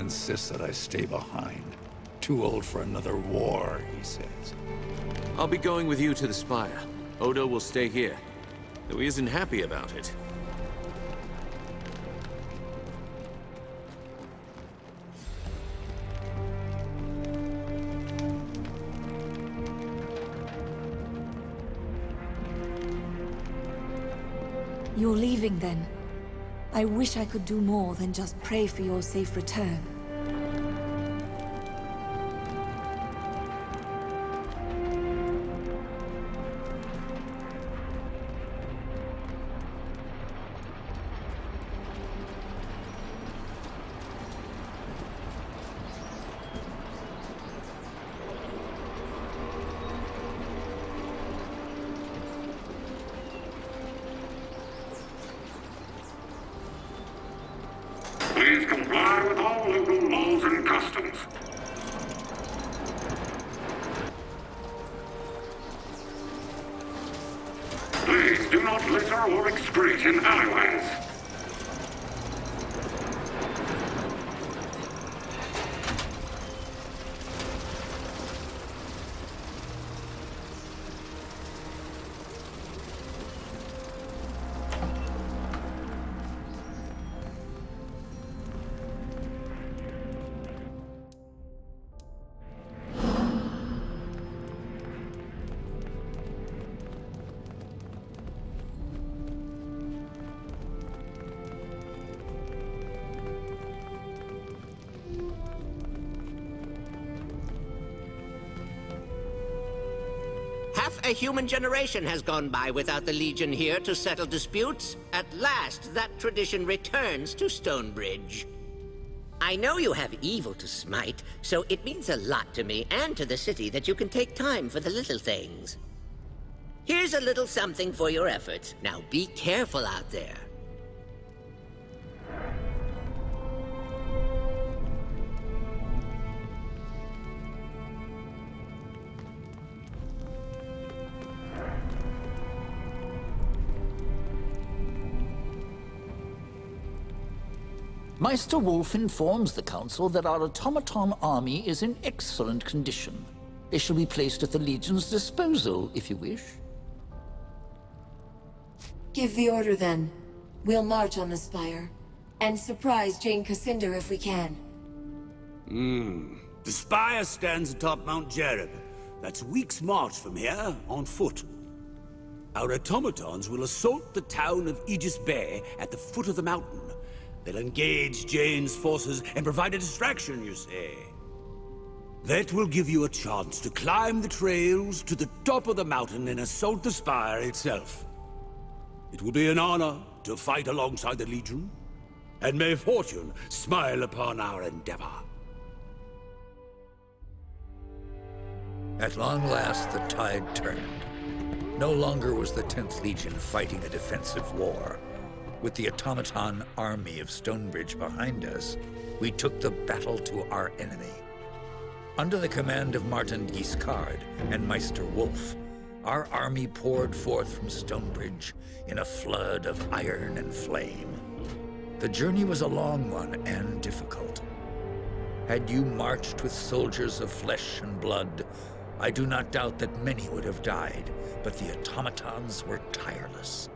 insists that I stay behind. Too old for another war, he says. I'll be going with you to the Spire. Odo will stay here, though he isn't happy about it. You're leaving then. I wish I could do more than just pray for your safe return. Please comply with all local laws and customs. Please do not litter or excrete in alleyways. Half a human generation has gone by without the Legion here to settle disputes. At last, that tradition returns to Stonebridge. I know you have evil to smite, so it means a lot to me and to the city that you can take time for the little things. Here's a little something for your efforts. Now be careful out there. Meister Wolf informs the Council that our automaton army is in excellent condition. They shall be placed at the Legion's disposal, if you wish. Give the order, then. We'll march on the Spire. And surprise Jane Cascinder if we can. The Spire stands atop Mount Jereb. That's a week's march from here, on foot. Our automatons will assault the town of Aegis Bay at the foot of the mountain. They'll engage Jane's forces and provide a distraction, you see. That will give you a chance to climb the trails to the top of the mountain and assault the Spire itself. It will be an honor to fight alongside the Legion, and may fortune smile upon our endeavor. At long last, the tide turned. No longer was the 10th Legion fighting a defensive war. With the automaton army of Stonebridge behind us, we took the battle to our enemy. Under the command of Martin Guiscard and Meister Wolf, our army poured forth from Stonebridge in a flood of iron and flame. The journey was a long one and difficult. Had you marched with soldiers of flesh and blood, I do not doubt that many would have died, but the automatons were tireless.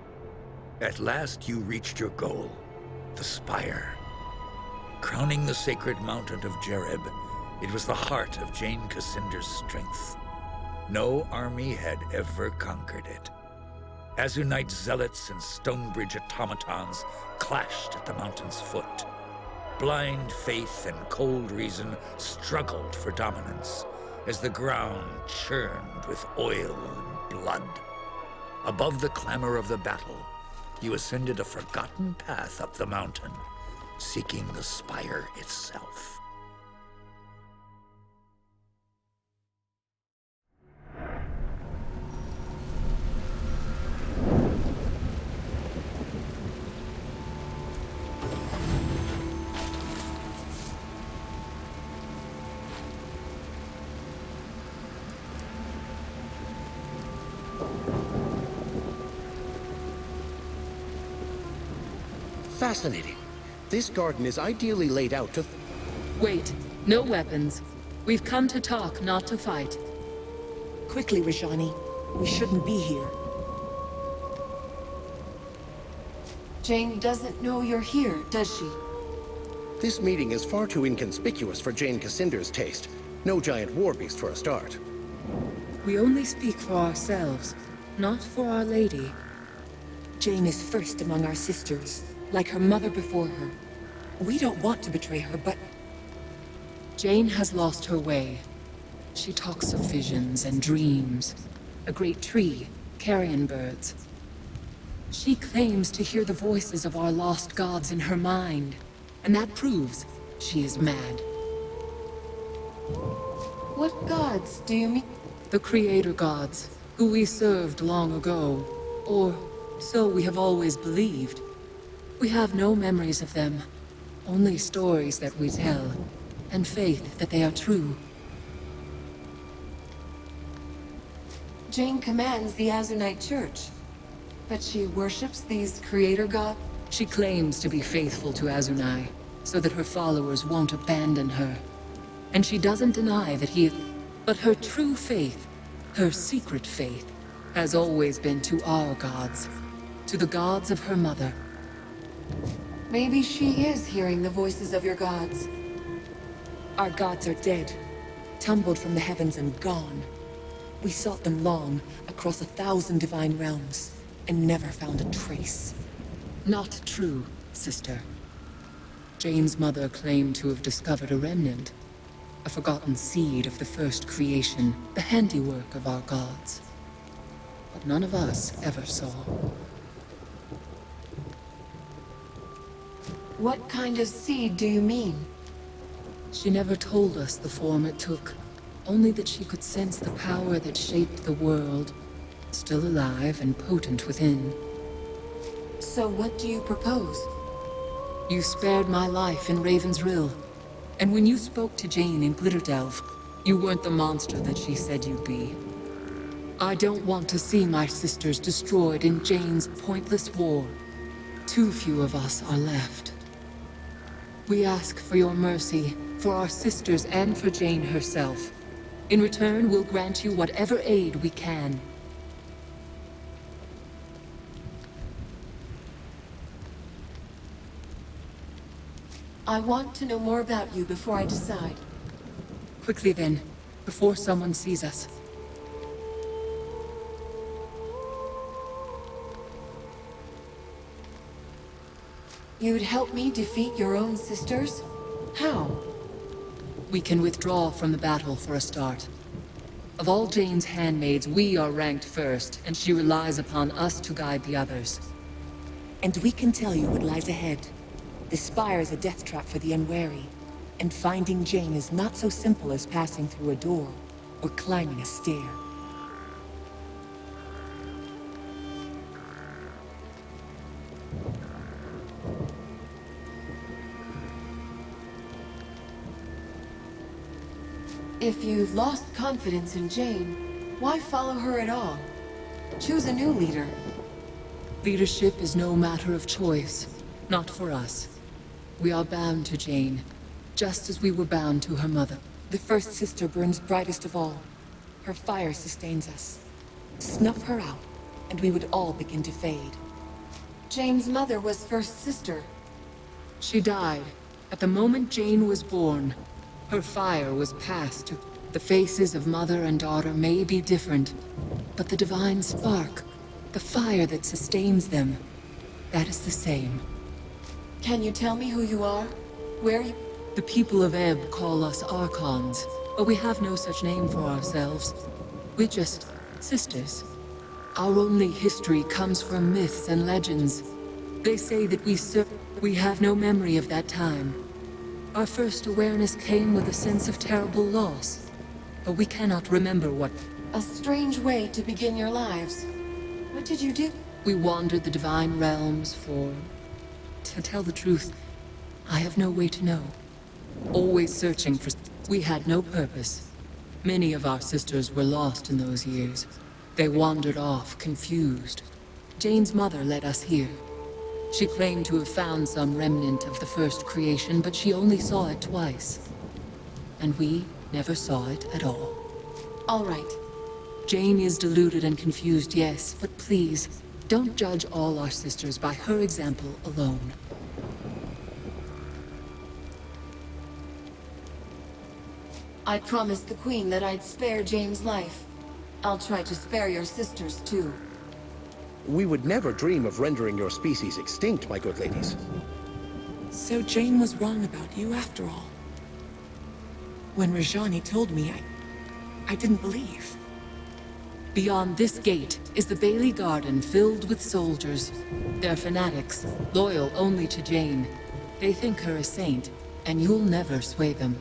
At last you reached your goal, the Spire. Crowning the sacred mountain of Jereb, it was the heart of Jane Cascinder's strength. No army had ever conquered it. Azunite zealots and Stonebridge automatons clashed at the mountain's foot. Blind faith and cold reason struggled for dominance as the ground churned with oil and blood. Above the clamor of the battle, you ascended a forgotten path up the mountain, seeking the Spire itself. Fascinating. This garden is ideally laid out to... Wait, no weapons. We've come to talk, not to fight. Quickly, Rajani. We shouldn't be here. Jane doesn't know you're here, does she? This meeting is far too inconspicuous for Jane Cassinder's taste. No giant war beast for a start. We only speak for ourselves, not for Our Lady. Jane is first among our sisters, like her mother before her. We don't want to betray her, but... Jane has lost her way. She talks of visions and dreams. A great tree, carrion birds. She claims to hear the voices of our lost gods in her mind. And that proves she is mad. What gods do you mean? The creator gods, who we served long ago. Or so we have always believed. We have no memories of them. Only stories that we tell. And faith that they are true. Jane commands the Azunite Church. But she worships these creator gods? She claims to be faithful to Azunai, so that her followers won't abandon her. And she doesn't deny that he... But her true faith, her secret faith, has always been to our gods. To the gods of her mother. Maybe she is hearing the voices of your gods. Our gods are dead, tumbled from the heavens and gone. We sought them long, across 1,000 divine realms, and never found a trace. Not true, sister. Jane's mother claimed to have discovered a remnant. A forgotten seed of the first creation, the handiwork of our gods. But none of us ever saw. What kind of seed do you mean? She never told us the form it took. Only that she could sense the power that shaped the world. Still alive and potent within. So what do you propose? You spared my life in Raven's Rill. And when you spoke to Jane in Glitterdelve, you weren't the monster that she said you'd be. I don't want to see my sisters destroyed in Jane's pointless war. Too few of us are left. We ask for your mercy, for our sisters and for Jane herself. In return, we'll grant you whatever aid we can. I want to know more about you before I decide. Quickly then, before someone sees us. You'd help me defeat your own sisters? How? We can withdraw from the battle for a start. Of all Jane's handmaids, we are ranked first, and she relies upon us to guide the others. And we can tell you what lies ahead. The spire is a death trap for the unwary, and finding Jane is not so simple as passing through a door or climbing a stair. If you've lost confidence in Jane, why follow her at all? Choose a new leader. Leadership is no matter of choice. Not for us. We are bound to Jane, just as we were bound to her mother. The first sister burns brightest of all. Her fire sustains us. Snuff her out, and we would all begin to fade. Jane's mother was first sister. She died at the moment Jane was born. Her fire was passed to... The faces of mother and daughter may be different, but the divine spark, the fire that sustains them, that is the same. Can you tell me who you are? Where you... The people of Ebb call us Archons, but we have no such name for ourselves. We're just sisters. Our only history comes from myths and legends. They say that we have no memory of that time. Our first awareness came with a sense of terrible loss, but we cannot remember what... A strange way to begin your lives. What did you do? We wandered the divine realms for... To tell the truth, I have no way to know. Always searching for... We had no purpose. Many of our sisters were lost in those years. They wandered off, confused. Jane's mother led us here. She claimed to have found some remnant of the first creation, but she only saw it twice. and we never saw it at all. All right. Jane is deluded and confused, yes, but please, don't judge all our sisters by her example alone. I promised the Queen that I'd spare Jane's life. I'll try to spare your sisters, too. We would never dream of rendering your species extinct, my good ladies. So Jane was wrong about you after all. When Rajani told me, I didn't believe. Beyond this gate is the Bailey Garden filled with soldiers. They're fanatics, loyal only to Jane. They think her a saint, and you'll never sway them.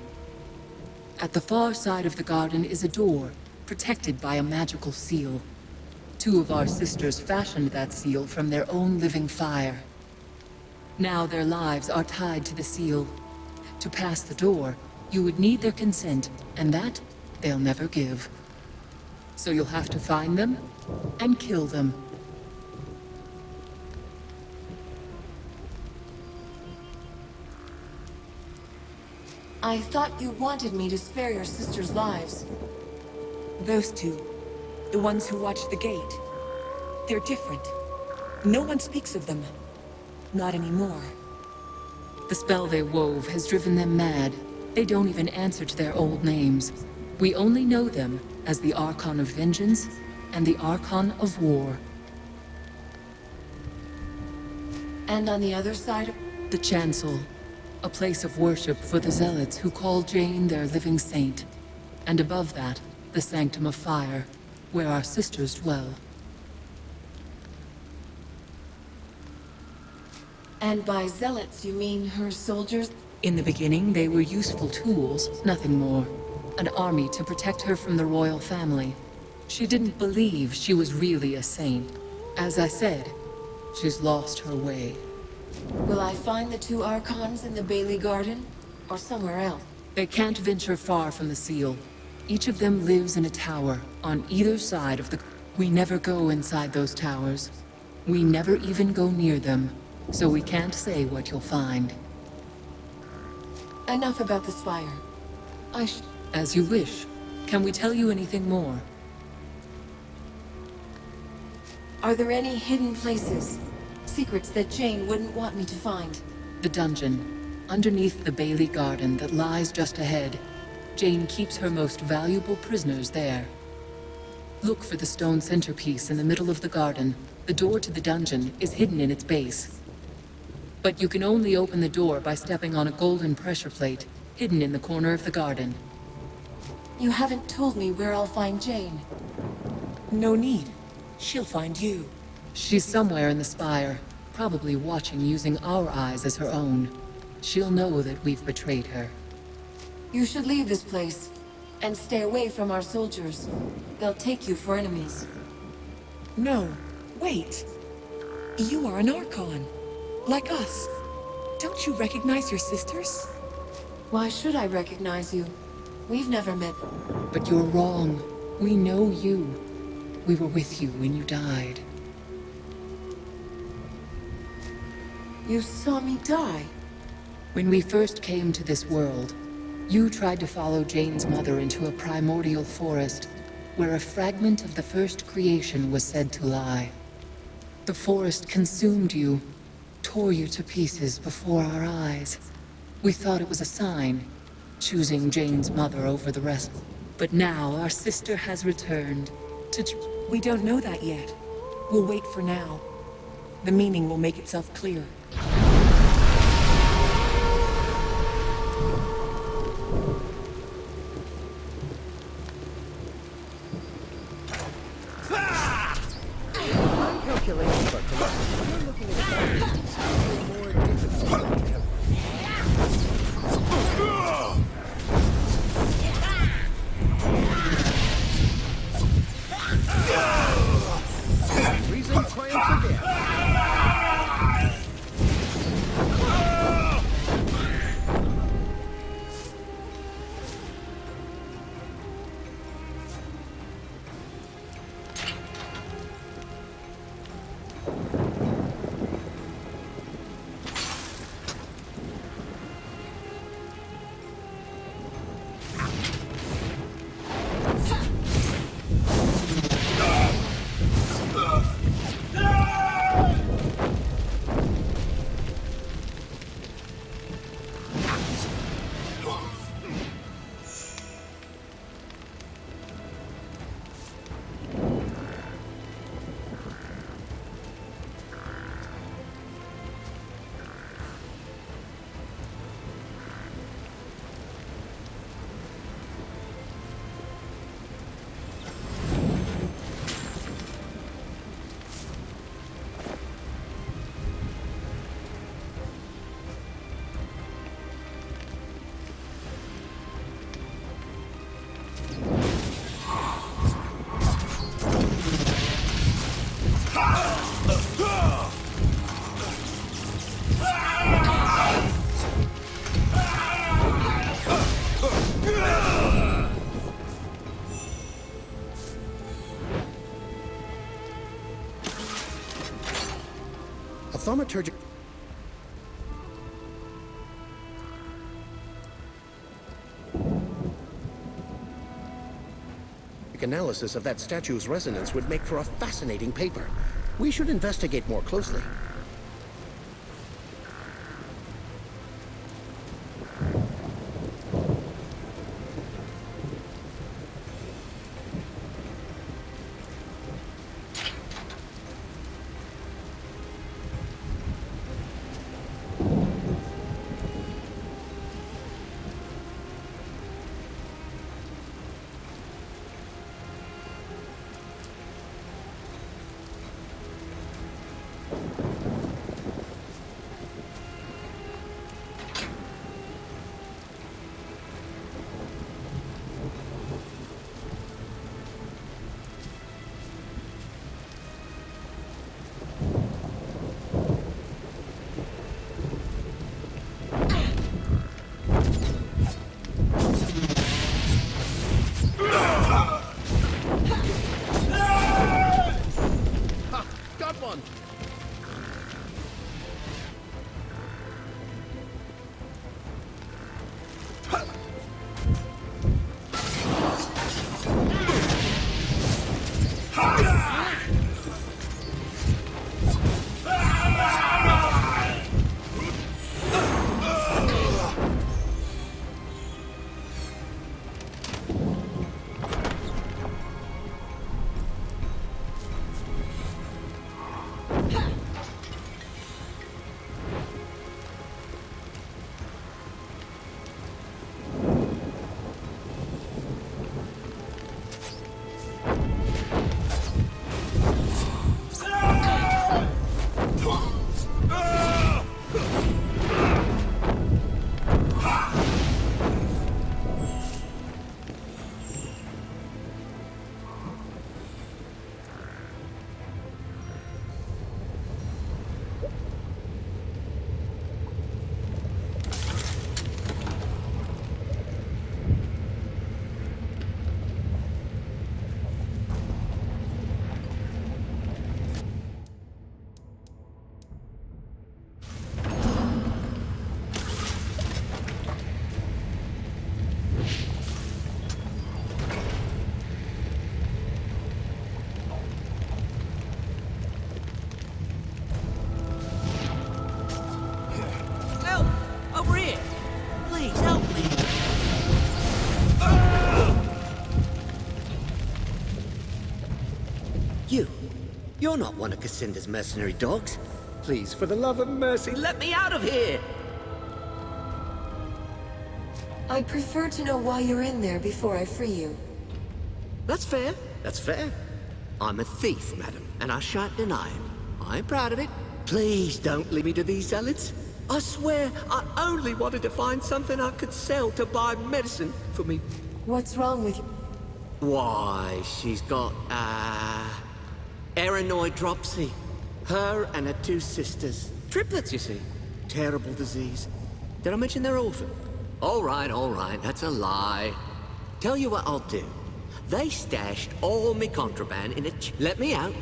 At the far side of the garden is a door, protected by a magical seal. 2 of our sisters fashioned that seal from their own living fire. Now their lives are tied to the seal. To pass the door, you would need their consent, and that they'll never give. So you'll have to find them and kill them. I thought you wanted me to spare your sisters' lives. Those 2, the ones who watch the gate, they're different. No one speaks of them. Not anymore. The spell they wove has driven them mad. They don't even answer to their old names. We only know them as the Archon of Vengeance and the Archon of War. And on the other side of... The Chancel, a place of worship for the Zealots who call Jane their living saint. And above that, the Sanctum of Fire, where our sisters dwell. And by zealots, you mean her soldiers? In the beginning, they were useful tools, nothing more. An army to protect her from the royal family. She didn't believe she was really a saint. As I said, she's lost her way. Will I find the 2 Archons in the Bailey Garden? Or somewhere else? They can't venture far from the seal. Each of them lives in a tower, on either side of the... We never go inside those towers. We never even go near them, so we can't say what you'll find. Enough about the spire. As you wish. Can we tell you anything more? Are there any hidden places? Secrets that Jane wouldn't want me to find? The dungeon, underneath the Bailey Garden that lies just ahead. Jane keeps her most valuable prisoners there. Look for the stone centerpiece in the middle of the garden. The door to the dungeon is hidden in its base. But you can only open the door by stepping on a golden pressure plate, hidden in the corner of the garden. You haven't told me where I'll find Jane. No need. She'll find you. She's somewhere in the spire, probably watching using our eyes as her own. She'll know that we've betrayed her. You should leave this place, and stay away from our soldiers. They'll take you for enemies. No, wait. You are an Archon, like us. Don't you recognize your sisters? Why should I recognize you? We've never met. But you're wrong. We know you. We were with you when you died. You saw me die? When we first came to this world, you tried to follow Jane's mother into a primordial forest, where a fragment of the first creation was said to lie. The forest consumed you, tore you to pieces before our eyes. We thought it was a sign, choosing Jane's mother over the rest. But now our sister has returned to... We don't know that yet. We'll wait for now. The meaning will make itself clear. thaumaturgic analysis of that statue's resonance would make for a fascinating paper. We should investigate more closely. You're not one of Cassinder's mercenary dogs. Please, for the love of mercy, let me out of here! I'd prefer to know why you're in there before I free you. That's fair. That's fair. I'm a thief, madam, and I shan't deny it. I'm proud of it. Please don't lead me to these zealots. I swear, I only wanted to find something I could sell to buy medicine for me. What's wrong with you? Why, she's got, Arachnoid dropsy. Her and her two sisters. Triplets, you see. Terrible disease. Did I mention they're orphan? All right, that's a lie. Tell you what I'll do. They stashed all me contraband in a let me out,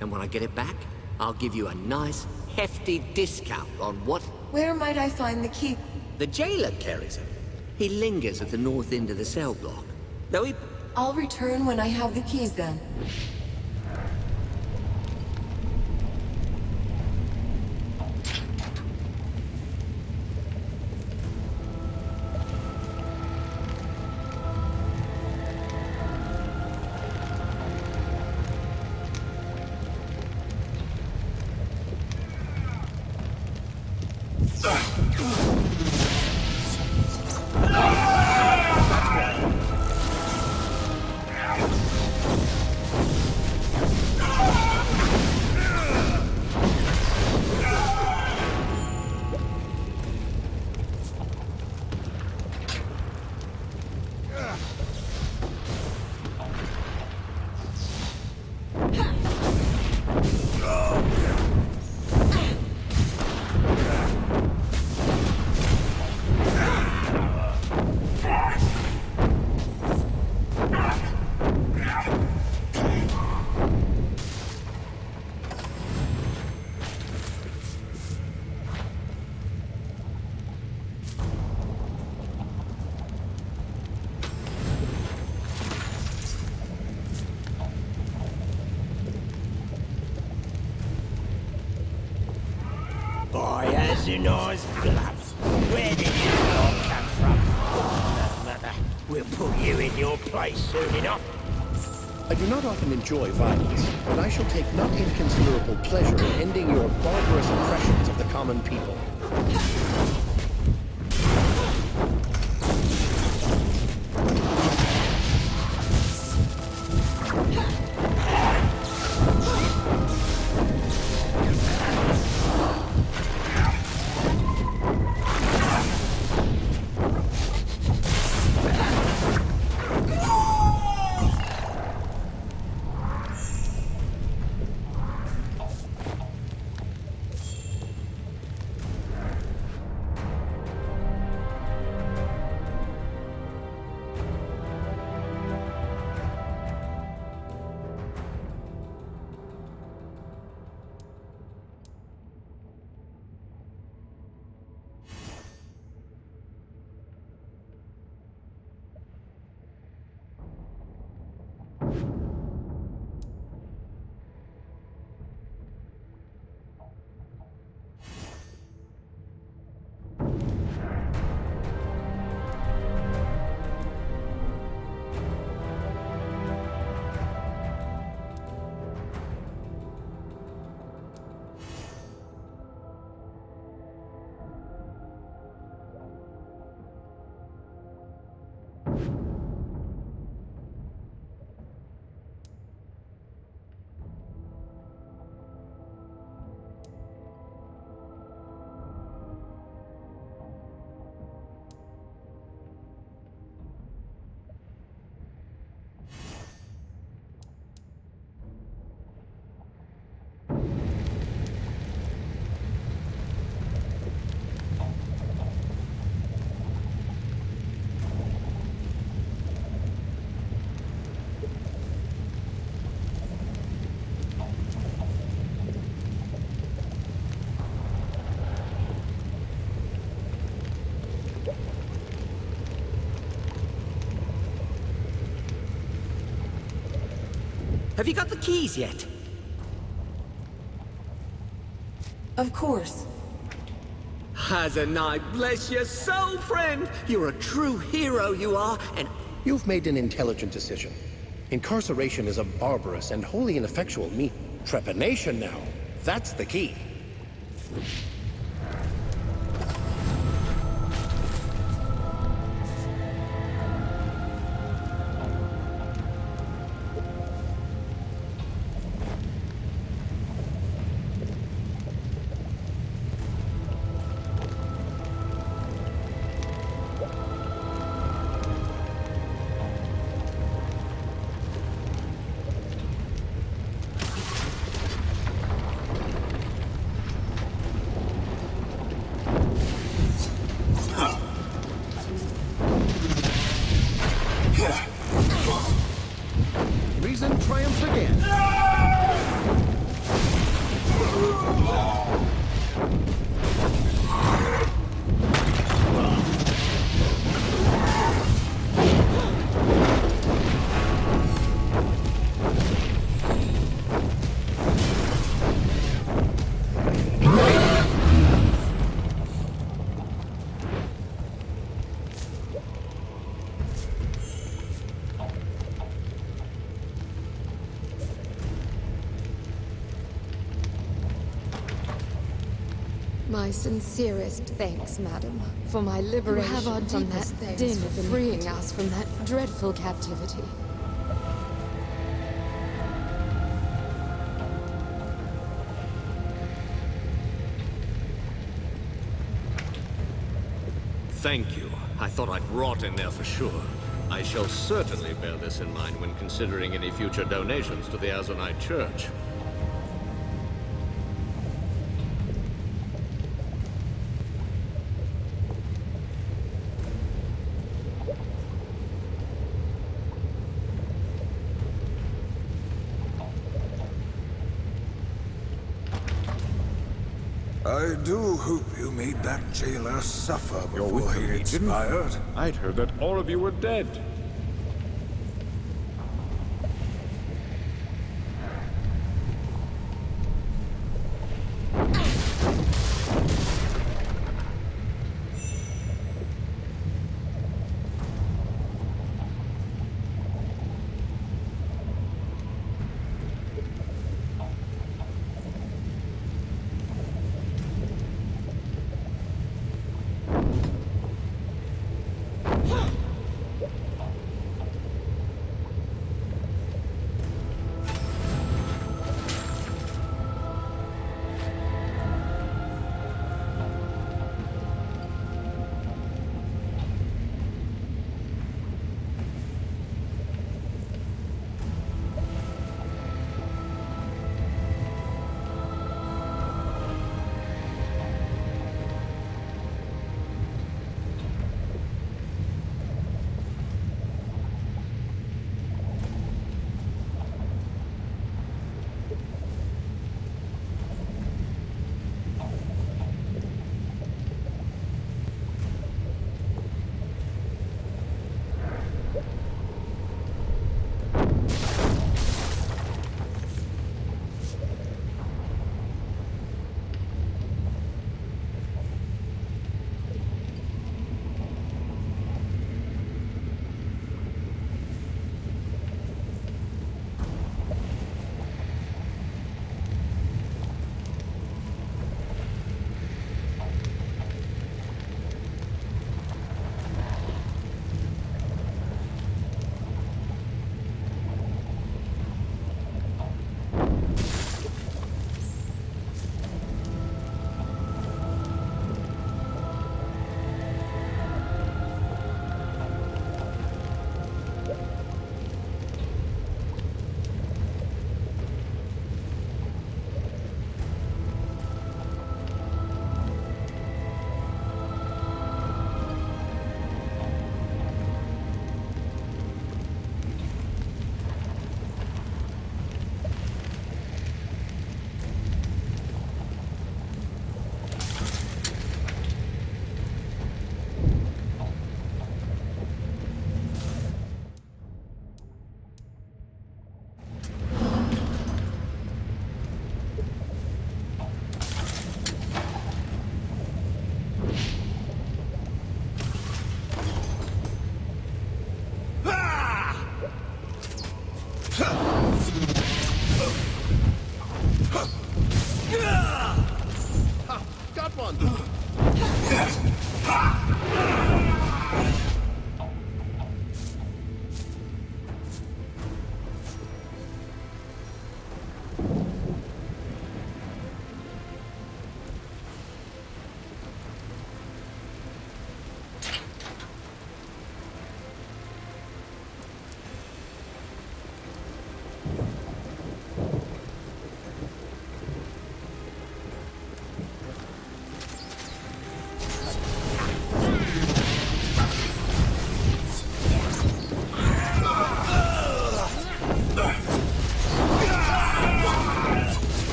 and when I get it back, I'll give you a nice, hefty discount on what... Where might I find the key? The jailer carries it. He lingers at the north end of the cell block. Though he... I'll return when I have the keys then. Azunar's gloves. Where did you all come from? Mother, we'll put you in your place soon enough. I do not often enjoy violence, but I shall take not inconsiderable pleasure in ending your barbarous oppressions of the common people. Have you got the keys yet? Of course. Hazanai, bless your soul, friend! You're a true hero, you are, and... You've made an intelligent decision. Incarceration is a barbarous and wholly ineffectual means. Trepanation now. That's the key. Reason triumphs again. My sincerest thanks, madam, for my liberation from that din of freeing us from that dreadful captivity. Thank you. I thought I'd rot in there for sure. I shall certainly bear this in mind when considering any future donations to the Azonite Church. I do hope you made that jailer suffer before he expired. I'd heard that all of you were dead.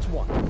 Which one?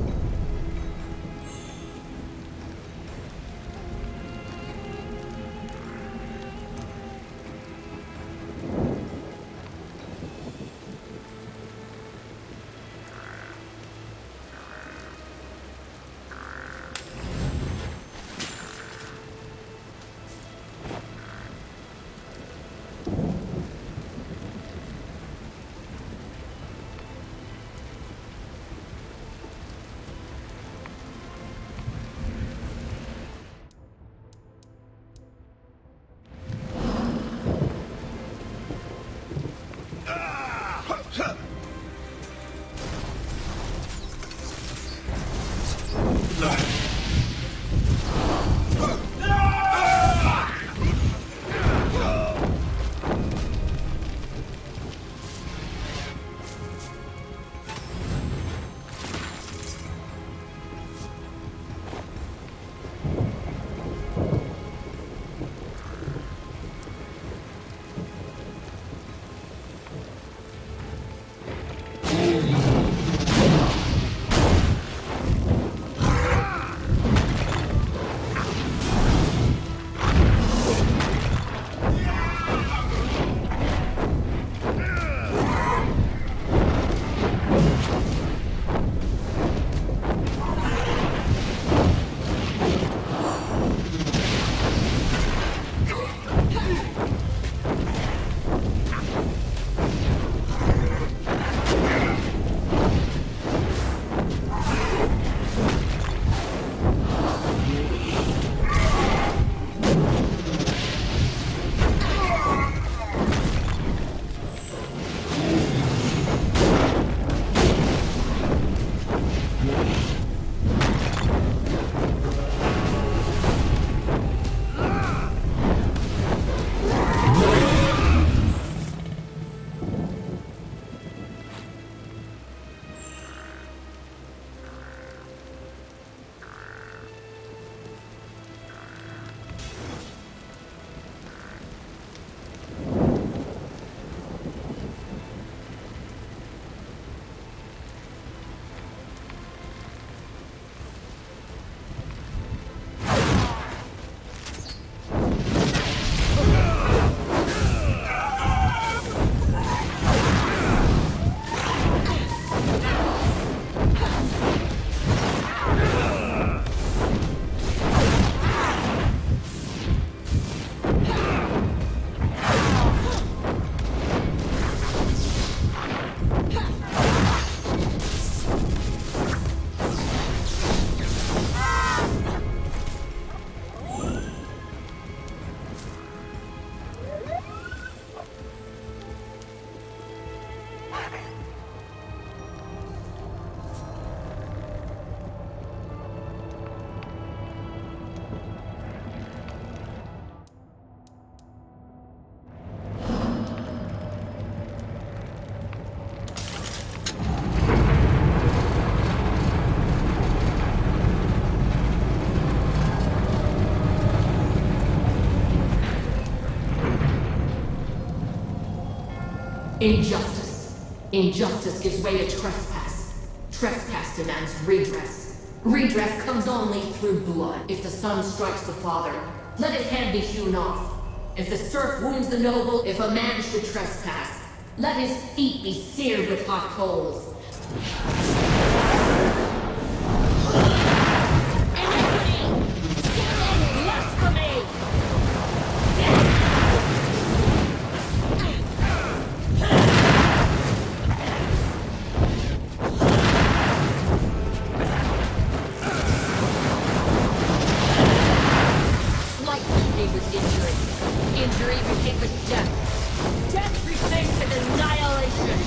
Injustice. Injustice gives way to trespass. Trespass demands redress. Redress comes only through blood. If the son strikes the father, let his hand be hewn off. If the serf wounds the noble, if a man should trespass, let his feet be seared with hot coals. Death remains an annihilation!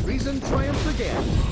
Reason triumphs again.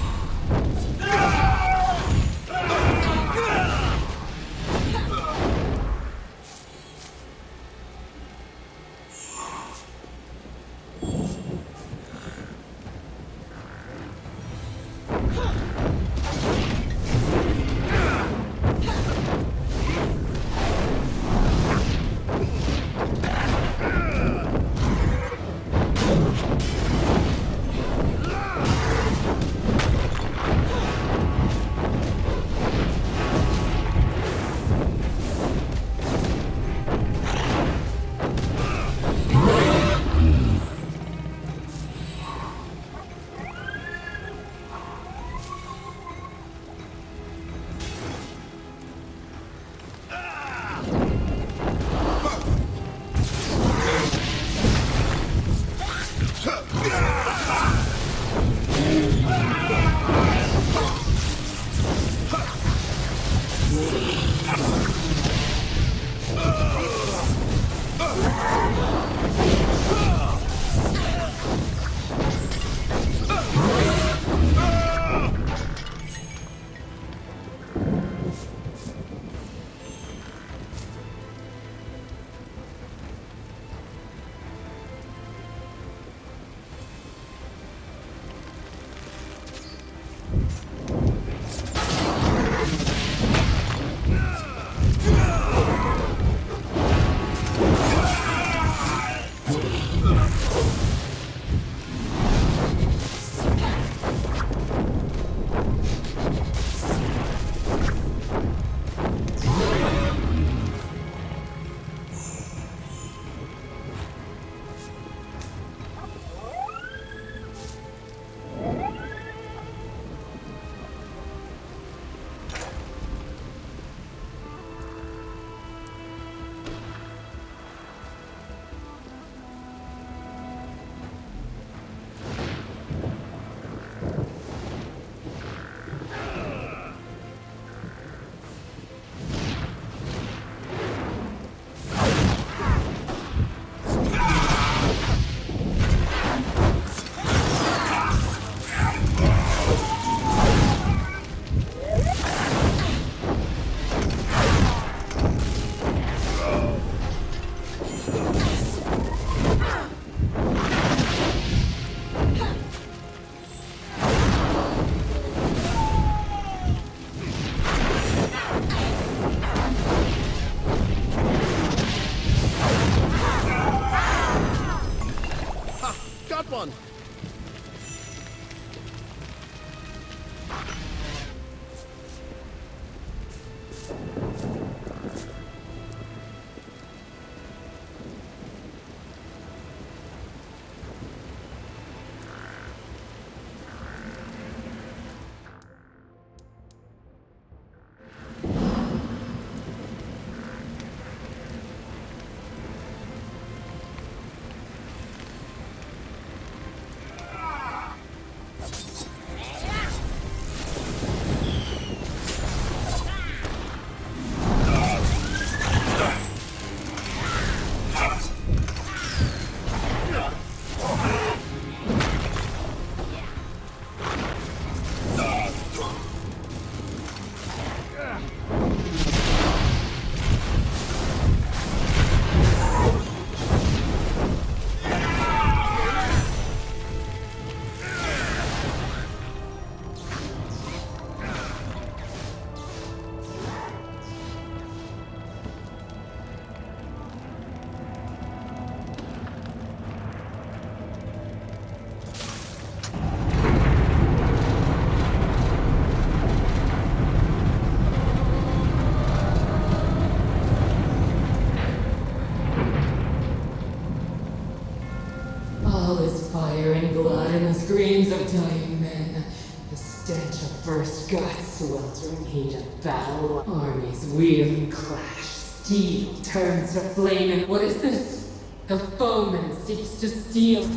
one. screams of dying men, the stench of burst guts, sweltering heat of battle. Armies wheel and clash, steel turns to flame, and what is this? The foeman seeks to steal.